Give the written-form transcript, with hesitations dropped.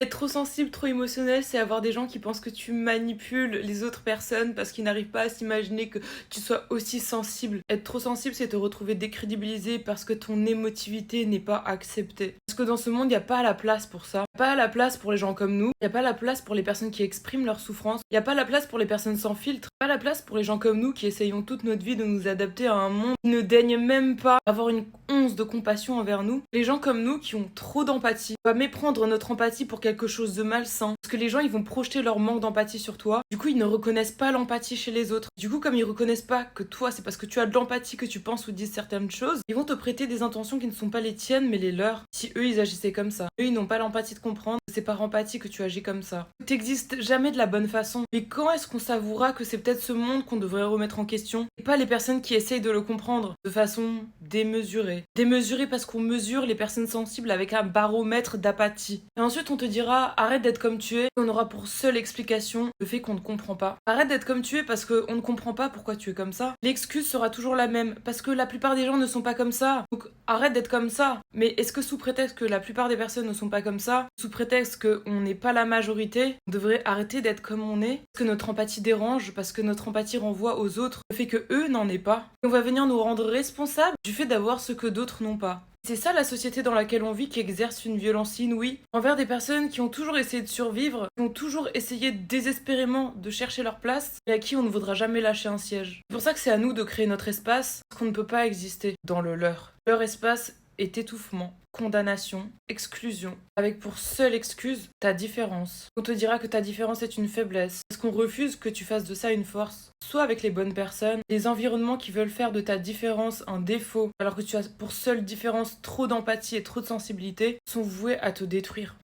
Être trop sensible, trop émotionnel, c'est avoir des gens qui pensent que tu manipules les autres personnes parce qu'ils n'arrivent pas à s'imaginer que tu sois aussi sensible. Être trop sensible, c'est te retrouver décrédibilisé parce que ton émotivité n'est pas acceptée. Parce que dans ce monde, il n'y a pas la place pour ça. Il n'y a pas la place pour les gens comme nous. Il n'y a pas la place pour les personnes qui expriment leur souffrance. Il n'y a pas la place pour les personnes sans filtre. Pas la place pour les gens comme nous qui essayons toute notre vie de nous adapter à un monde qui ne daigne même pas avoir une once de compassion envers nous. Les gens comme nous qui ont trop d'empathie. On va méprendre notre empathie pour quelque chose de malsain. Parce que les gens, ils vont projeter leur manque d'empathie sur toi. Du coup, ils ne reconnaissent pas l'empathie chez les autres. Du coup, comme ils reconnaissent pas que toi, c'est parce que tu as de l'empathie que tu penses ou dises certaines choses, ils vont te prêter des intentions qui ne sont pas les tiennes, mais les leurs. Si eux, ils agissaient comme ça. Eux, ils n'ont pas l'empathie de comprendre que c'est par empathie que tu agis comme ça. T'existes jamais de la bonne façon. Mais quand est-ce qu'on s'avouera que c'est peut-être ce monde qu'on devrait remettre en question et pas les personnes qui essayent de le comprendre de façon démesurée. Démesurée parce qu'on mesure les personnes sensibles avec un baromètre d'apathie. Et ensuite, on te dira arrête d'être comme tu es et on aura pour seule explication le fait qu'on ne comprend pas. Arrête d'être comme tu es parce qu'on ne comprend pas pourquoi tu es comme ça. L'excuse sera toujours la même parce que la plupart des gens ne sont pas comme ça. Donc arrête d'être comme ça. Mais est-ce que sous prétexte que la plupart des personnes ne sont pas comme ça, sous prétexte qu'on n'est pas la majorité, on devrait arrêter d'être comme on est parce que notre empathie dérange, parce que notre empathie renvoie aux autres le fait que eux n'en aient pas. Et on va venir nous rendre responsables du fait d'avoir ce que d'autres n'ont pas. C'est ça la société dans laquelle on vit qui exerce une violence inouïe envers des personnes qui ont toujours essayé de survivre, qui ont toujours essayé désespérément de chercher leur place et à qui on ne voudra jamais lâcher un siège. C'est pour ça que c'est à nous de créer notre espace, parce qu'on ne peut pas exister dans le leur. Leur espace est étouffement, condamnation, exclusion, avec pour seule excuse ta différence. On te dira que ta différence est une faiblesse, parce qu'on refuse que tu fasses de ça une force. Soit avec les bonnes personnes, les environnements qui veulent faire de ta différence un défaut, alors que tu as pour seule différence trop d'empathie et trop de sensibilité, sont voués à te détruire.